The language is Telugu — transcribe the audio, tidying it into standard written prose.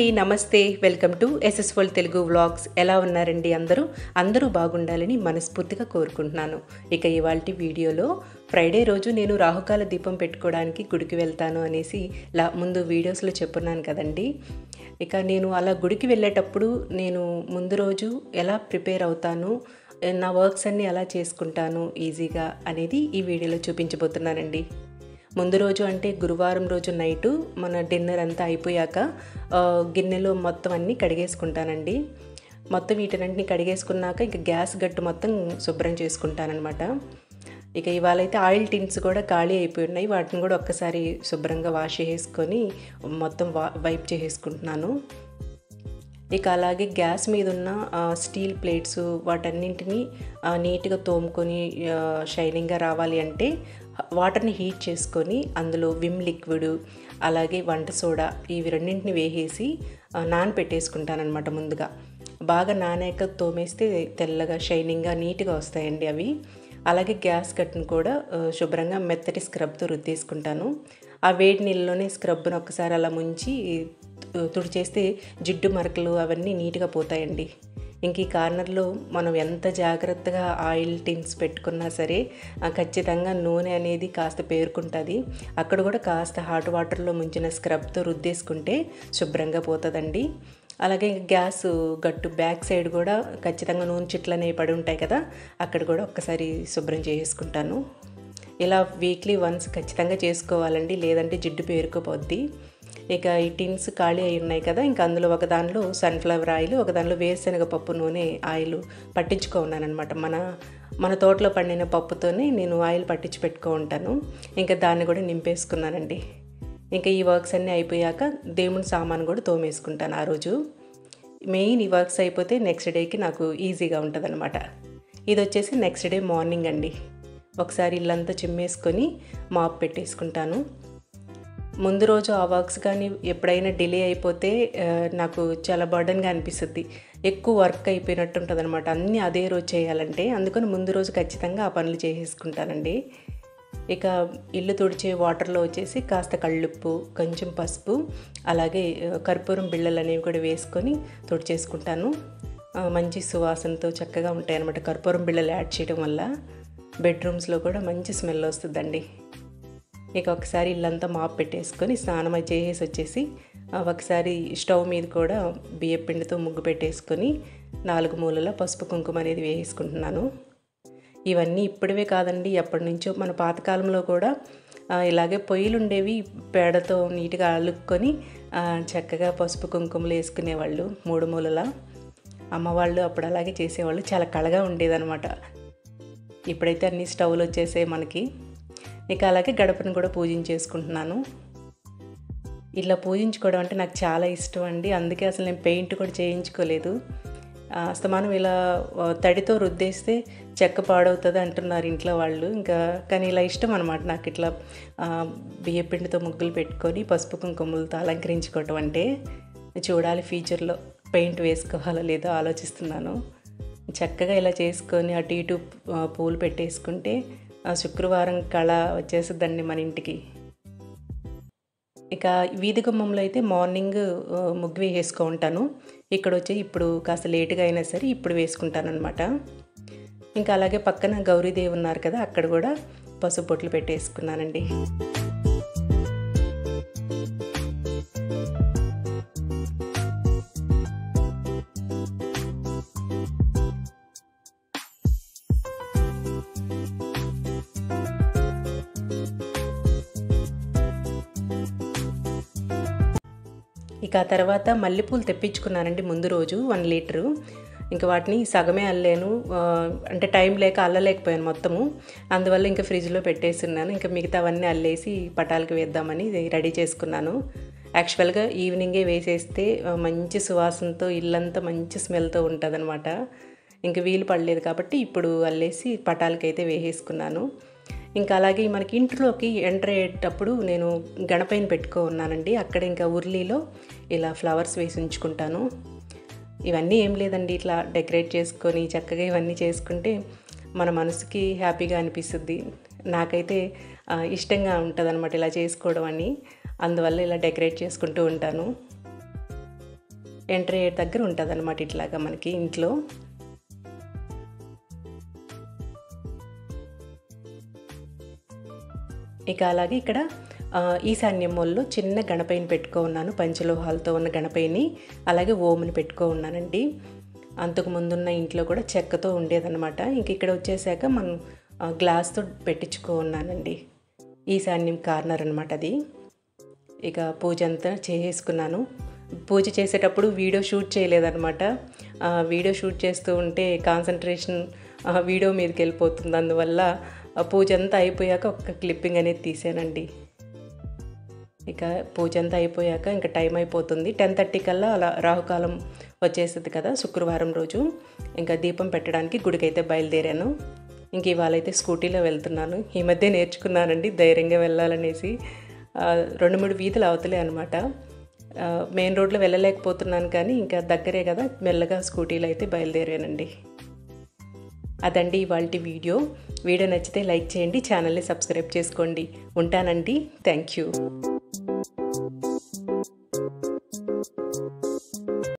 అండి, నమస్తే. Welcome to SS world Telugu vlogs. ఎలా ఉన్నారండి అందరూ బాగుండాలని మనస్ఫూర్తిగా కోరుకుంటున్నాను. ఇక ఇవాల్టి వీడియోలో ఫ్రైడే రోజు నేను రాహుకాల దీపం పెట్టుకోవడానికి గుడికి వెళ్తాను అనేసి ముందు వీడియోస్లో చెప్పున్నాను కదండి. ఇక నేను అలా గుడికి వెళ్ళేటప్పుడు నేను ముందు రోజు ఎలా ప్రిపేర్ అవుతాను, నా వర్క్స్ అన్నీ ఎలా చేసుకుంటాను ఈజీగా అనేది ఈ వీడియోలో చూపించబోతున్నానండి. ముందు రోజు అంటే గురువారం రోజు నైటు మన డిన్నర్ అంతా అయిపోయాక గిన్నెలో మొత్తం అన్నీ కడిగేసుకుంటానండి. మొత్తం వీటన్నింటినీ కడిగేసుకున్నాక ఇక గ్యాస్ గట్టు మొత్తం శుభ్రం చేసుకుంటానమాట. ఇక ఇవాళైతే ఆయిల్ టిన్స్ కూడా ఖాళీ అయిపోయి ఉన్నాయి. వాటిని కూడా ఒక్కసారి శుభ్రంగా వాష్ చేసుకొని మొత్తం వైప్ చేసేసుకుంటున్నాను. ఇక అలాగే గ్యాస్ మీద ఉన్న స్టీల్ ప్లేట్స్ వాటన్నింటినీ నీట్గా తోముకొని షైనింగ్గా రావాలి అంటే వాటర్ని హీట్ చేసుకొని అందులో విమ్ లిక్విడ్ అలాగే వంట సోడా ఇవి రెండింటిని వేసేసి నానపెట్టేసుకుంటానమాట. ముందుగా బాగా నానాక తోమేస్తే తెల్లగా షైనింగ్గా నీట్గా వస్తాయండి అవి. అలాగే గ్యాస్ కట్టును కూడా శుభ్రంగా మెత్తటి స్క్రబ్తో రుద్దేసుకుంటాను. ఆ వేడి నీళ్ళలోనే స్క్రబ్ను ఒక్కసారి అలా ముంచి తుడిచేస్తే జిడ్డు మరకలు అవన్నీ నీట్గా పోతాయండి. ఇంక ఈ కార్నర్లో మనం ఎంత జాగ్రత్తగా ఆయిల్ టిన్స్ పెట్టుకున్నా సరే ఖచ్చితంగా నూనె అనేది కాస్త పేరుకుంటుంది. అక్కడ కూడా కాస్త హాట్ వాటర్లో ముంచిన స్క్రబ్తో రుద్దేసుకుంటే శుభ్రంగా పోతుందండి. అలాగే గ్యాస్ గట్టు బ్యాక్ సైడ్ కూడా ఖచ్చితంగా నూనె చిట్లు అనేవి పడి ఉంటాయి కదా, అక్కడ కూడా ఒక్కసారి శుభ్రం చేసుకుంటాను. ఇలా వీక్లీ వన్స్ ఖచ్చితంగా చేసుకోవాలండి, లేదంటే జిడ్డు పేరుకుపోద్ది. ఇక ఈ టిన్స్ ఖాళీ అయి ఉన్నాయి కదా, ఇంకా అందులో ఒక దానిలో సన్ఫ్లవర్ ఆయిల్, ఒక దానిలో వేరుశనగ పప్పు నూనె ఆయిల్ పట్టించుకున్నానమాట. మన తోటలో పండిన పప్పుతోనే నేను ఆయిల్ పట్టించి పెట్టుకుంటాను. ఇంకా దాన్ని కూడా నింపేసుకున్నానండి. ఇంకా ఈ వర్క్స్ అన్నీ అయిపోయాక దేవుని సామాను కూడా తోమేసుకుంటాను ఆ రోజు. మెయిన్ ఈ వర్క్స్ అయిపోతే నెక్స్ట్ డేకి నాకు ఈజీగా ఉంటుంది అనమాట. ఇది వచ్చేసి నెక్స్ట్ డే మార్నింగ్ అండి. ఒకసారి ఇల్లంతా చిమ్మేసుకొని మాప్ పెట్టేసుకుంటాను. ముందు రోజు ఆ వర్క్స్ కానీ ఎప్పుడైనా డిలే అయిపోతే నాకు చాలా బర్డన్గా అనిపిస్తుంది. ఎక్కువ వర్క్ అయిపోయినట్టు ఉంటుంది అనమాట, అన్నీ అదే రోజు చేయాలంటే. అందుకని ముందు రోజు ఖచ్చితంగా ఆ పనులు చేసేసుకుంటానండి. ఇక ఇల్లు తుడిచే వాటర్లో వచ్చేసి కాస్త కళ్ళుప్పు, కొంచెం పసుపు, అలాగే కర్పూరం బిళ్ళలు అనేవి కూడా వేసుకొని తుడిచేసుకుంటాను. మంచి సువాసనతో చక్కగా ఉంటాయి అన్నమాట కర్పూరం బిళ్ళలు యాడ్ చేయడం వల్ల. బెడ్రూమ్స్లో కూడా మంచి స్మెల్ వస్తుందండి. ఇక ఒకసారి ఇల్లంతా మాప్ పెట్టేసుకొని స్నానం చేసేసి వచ్చేసి ఒకసారి స్టవ్ మీద కూడా బియ్యం పిండితో ముగ్గు పెట్టేసుకొని 4 మూలల పసుపు కుంకుమ అనేది వేసుకుంటున్నాను. ఇవన్నీ ఇప్పుడే కాదండి, ఎప్పటి నుంచో మన పాతకాలంలో కూడా ఇలాగే పొయ్యిలు ఉండేవి. పేడతో నీట్గా అలుక్కొని చక్కగా పసుపు కుంకుమలు వేసుకునేవాళ్ళు 3 మూలల. అమ్మవాళ్ళు అప్పుడు అలాగే చేసేవాళ్ళు, చాలా కళగా ఉండేదన్నమాట. ఇప్పుడైతే అన్ని స్టవ్లు వచ్చేసాయి మనకి. ఇక అలాగే గడపను కూడా పూజించేసుకుంటున్నాను. ఇలా పూజించుకోవడం అంటే నాకు చాలా ఇష్టం అండి. అందుకే అసలు నేను పెయింట్ కూడా చేయించుకోలేదు. అస్తమానం ఇలా తడితో రుద్దేస్తే చెక్క పాడవుతుంది అంటున్నారు ఇంట్లో వాళ్ళు. కానీ ఇలా ఇష్టం అనమాట నాకు, ఇట్లా బియ్య పిండితో ముగ్గులు పెట్టుకొని పసుపు కుంకుమలతో అలంకరించుకోవటం అంటే. చూడాలి ఫ్యూచర్లో పెయింట్ వేసుకోవాలో లేదో ఆలోచిస్తున్నాను. చక్కగా ఇలా చేసుకొని అటు ఇటు పూలు పెట్టేసుకుంటే శుక్రవారం కళ వచ్చేస్తుందండి మన ఇంటికి. ఇక వీధి గుమ్మంలో అయితే మార్నింగ్ ముగ్గు వేసేసుకో ఉంటాను. ఇక్కడ వచ్చి ఇప్పుడు కాస్త లేటుగా అయినా సరే ఇప్పుడు వేసుకుంటాను అనమాట. ఇంకా అలాగే పక్కన గౌరీదేవి ఉన్నారు కదా, అక్కడ కూడా పసుపు బొట్లు పెట్టేసుకున్నానండి. ఇక ఆ తర్వాత మల్లెపూలు తెప్పించుకున్నానండి ముందు రోజు 1 లీటరు. ఇంకా వాటిని సగమే అల్లాను, అంటే టైం లేక అల్లలేకపోయాను మొత్తము. అందువల్ల ఇంకా ఫ్రిడ్జ్లో పెట్టేస్తున్నాను. ఇంకా మిగతావన్నీ అల్లేసి పటాలకి వేద్దామని రెడీ చేసుకున్నాను. యాక్చువల్గా ఈవినింగే వేసేస్తే మంచి సువాసనతో ఇల్లంతా మంచి స్మెల్తో ఉంటుంది అనమాట. ఇంక వీలు పడలేదు కాబట్టి ఇప్పుడు అల్లేసి పటాలకైతే వేసేసుకున్నాను. ఇంకా అలాగే మనకి ఇంట్లోకి ఎంటర్ అయ్యేటప్పుడు నేను గణపైన పెట్టుకున్నానండి. అక్కడ ఇంకా ఉర్లీలో ఇలా ఫ్లవర్స్ వేసి ఉంచుకుంటాను. ఇవన్నీ ఏం లేదండి, ఇట్లా డెకరేట్ చేసుకొని చక్కగా ఇవన్నీ చేసుకుంటే మన మనసుకి హ్యాపీగా అనిపిస్తుంది. నాకైతే ఇష్టంగా ఉంటుంది అనమాట ఇలా చేసుకోవడం అని. అందువల్ల ఇలా డెకరేట్ చేసుకుంటూ ఉంటాను. ఎంట్రీ అయ్యే దగ్గర ఉంటుందన్నమాట ఇట్లాగా మనకి ఇంట్లో. ఇక అలాగే ఇక్కడ ఈశాన్యం మూలలో చిన్న గణపయ్యని పెట్టుకున్నాను, పంచలోహాలతో ఉన్న గణపయ్యని. అలాగే ఓంని పెట్టుకున్నానండి. అంతకు ముందున్న ఇంట్లో కూడా చెక్కతో ఉండేదన్నమాట. ఇంక ఇక్కడ వచ్చేసాక మనం గ్లాస్తో పెట్టించుకున్నానండి. ఈశాన్యం కార్నర్ అనమాట అది. ఇక పూజ అంతా చేసుకున్నాను. పూజ చేసేటప్పుడు వీడియో షూట్ చేయలేదన్నమాట. వీడియో షూట్ చేస్తూ ఉంటే కాన్సన్ట్రేషన్ వీడియో మీదకి వెళ్ళిపోతుంది. అందువల్ల పూజ అంతా అయిపోయాక ఒక క్లిప్పింగ్ అనేది తీసానండి. ఇక పూజ అంతా అయిపోయాక ఇంకా టైం అయిపోతుంది. 10:30 కల్లా అలా రాహుకాలం వచ్చేస్తుంది కదా శుక్రవారం రోజు. ఇంకా దీపం పెట్టడానికి గుడికైతే బయలుదేరాను. ఇంక ఇవాళ అయితే స్కూటీలో వెళ్తున్నాను. ఈ మధ్య నేర్చుకున్నానండి ధైర్యంగా వెళ్ళాలనేసి. 2-3 వీధులు అవతలే అనమాట. మెయిన్ రోడ్లో వెళ్ళలేకపోతున్నాను, కానీ ఇంకా దగ్గరే కదా మెల్లగా స్కూటీలో అయితే బయలుదేరానండి. అదండి ఇవాల్టి వీడియో. వీడియో నచ్చితే లైక్ చేయండి, ఛానల్ని సబ్స్క్రైబ్ చేసుకోండి. ఉంటానండి. Thank you.